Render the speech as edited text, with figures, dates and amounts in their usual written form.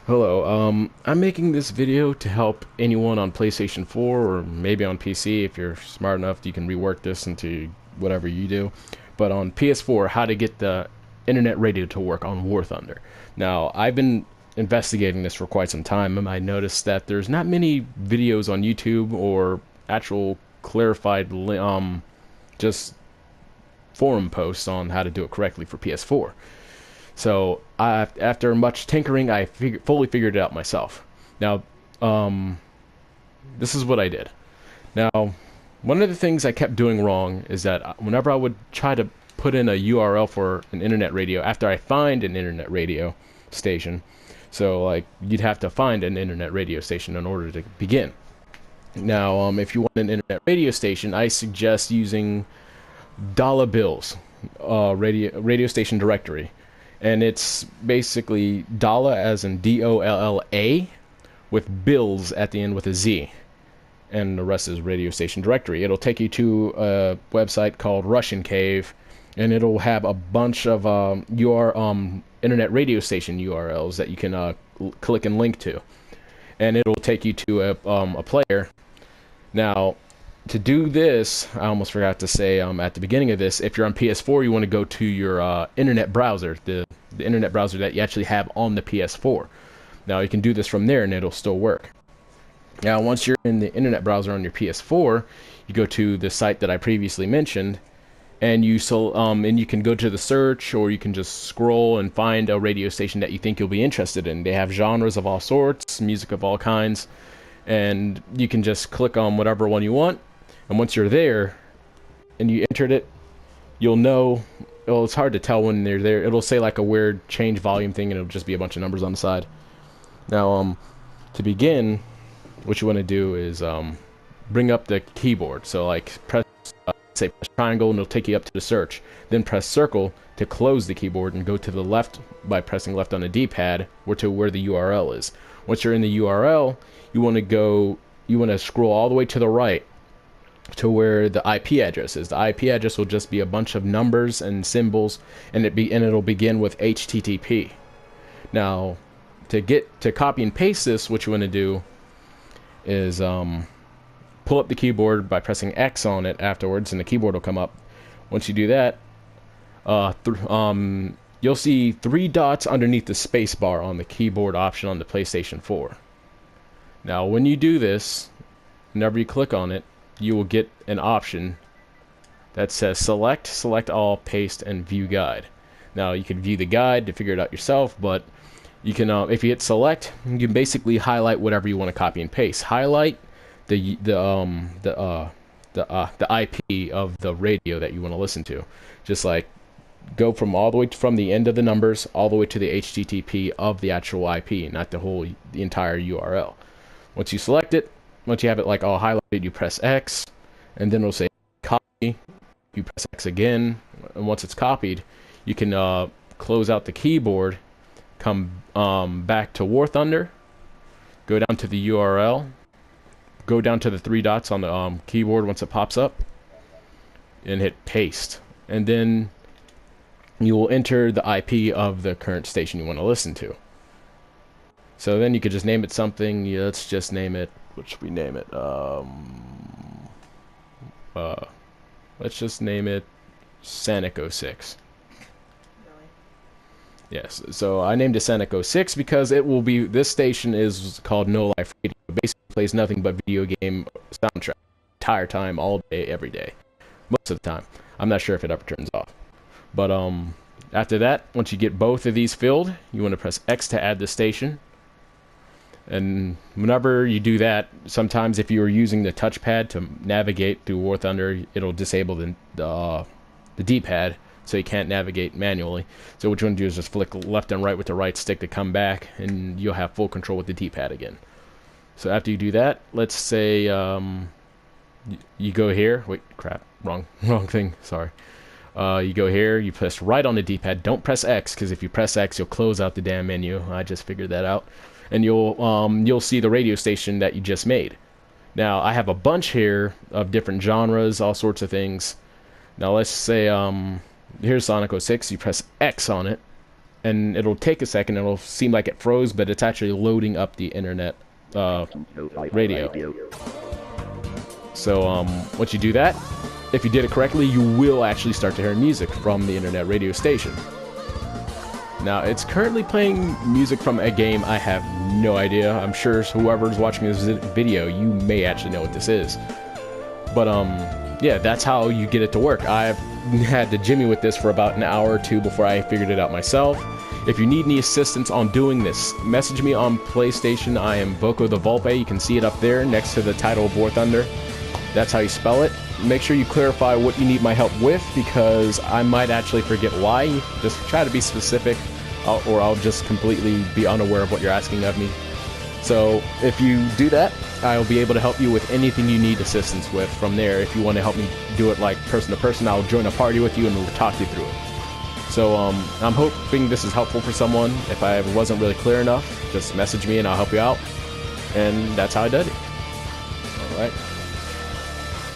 Hello, I'm making this video to help anyone on PlayStation 4 or maybe on PC if you're smart enough you can rework this into whatever you do. But on PS4, how to get the internet radio to work on War Thunder. Now, I've been investigating this for quite some time and I noticed that there's not many videos on YouTube or actual clarified just forum posts on how to do it correctly for PS4. So after much tinkering, I fully figured it out myself. Now, this is what I did. Now, one of the things I kept doing wrong is that whenever I would try to put in a URL for an internet radio, after I find an internet radio station, so like you'd have to find an internet radio station in order to begin. Now, if you want an internet radio station, I suggest using Dollabillz radio station directory. And it's basically Dollar as in Dolla with Bills at the end with a Z, and the rest is radio station directory. It'll take you to a website called Russian Cave, and it'll have a bunch of internet radio station URLs that you can click and link to, and it'll take you to a player. Now, to do this, I almost forgot to say at the beginning of this, if you're on PS4, you want to go to your internet browser, the internet browser that you actually have on the PS4. Now, you can do this from there and it'll still work. Now, once you're in the internet browser on your PS4, you go to the site that I previously mentioned, and you can go to the search, or you can just scroll and find a radio station that you think you'll be interested in. They have genres of all sorts, music of all kinds, and you can just click on whatever one you want. And once you're there and you entered it, you'll know, well, it's hard to tell when they're there. It'll say like a weird change volume thing, and it'll just be a bunch of numbers on the side. Now, to begin, what you want to do is bring up the keyboard. So like press triangle and it'll take you up to the search. Then press circle to close the keyboard and go to the left by pressing left on the D-pad or to where the URL is. Once you're in the URL, you want to scroll all the way to the right to where the IP address is. The IP address will just be a bunch of numbers and symbols, and it'll begin with HTTP. Now, to copy and paste this, what you want to do is pull up the keyboard by pressing X on it afterwards, and the keyboard will come up. Once you do that, you'll see 3 dots underneath the space bar on the keyboard option on the PlayStation 4. Now, when you do this, whenever you click on it, you will get an option that says select all, paste, and view guide. Now, you can view the guide to figure it out yourself, but you can, if you hit select, you can basically highlight whatever you want to copy and paste. Highlight the IP of the radio that you want to listen to. Just like go from all the way from the end of the numbers all the way to the HTTP of the actual IP, not the entire URL. Once you select it, once you have it like all highlighted, you press X, and then it'll say copy. You press X again, and once it's copied, you can close out the keyboard, come back to Warthunder, go down to the URL, go down to the 3 dots on the keyboard once it pops up, and hit paste. And then you will enter the IP of the current station you want to listen to. So then you could just name it something. Yeah, let's just name it. What should we name it? Let's just name it Sanic 06. Really? Yes. So I named it Sanic 06 because this station is called No Life Radio. It basically plays nothing but video game soundtrack entire time, all day, every day, most of the time. I'm not sure if it ever turns off. But after that, once you get both of these filled, you want to press X to add the station. And whenever you do that, sometimes if you are using the touchpad to navigate through War Thunder, it'll disable the D-pad, so you can't navigate manually. So what you want to do is just flick left and right with the right stick to come back, and you'll have full control with the D-pad again. So after you do that, let's say you go here. Wait, crap, wrong thing. Sorry. You go here, you press right on the D-pad. Don't press X, because if you press X, you'll close out the damn menu. I just figured that out. And you'll see the radio station that you just made. Now, I have a bunch here of different genres, all sorts of things. Now, let's say here's Sonic 06. You press X on it, and it'll take a second. It'll seem like it froze, but it's actually loading up the internet radio. So once you do that, if you did it correctly, you will actually start to hear music from the internet radio station. Now, it's currently playing music from a game. I have no idea. I'm sure whoever's watching this video, you may actually know what this is. But yeah, that's how you get it to work. I've had to jimmy with this for about an hour or two before I figured it out myself. If you need any assistance on doing this, message me on PlayStation. I am Boko the Volpe. You can see it up there next to the title of Warthunder. That's how you spell it. Make sure you clarify what you need my help with, because I might actually forget why. Just try to be specific, or I'll just completely be unaware of what you're asking of me. So if you do that, I'll be able to help you with anything you need assistance with from there. If you want to help me do it like person to person, I'll join a party with you and we'll talk you through it. So I'm hoping this is helpful for someone. If I wasn't really clear enough, just message me and I'll help you out. And that's how I did it. Alright.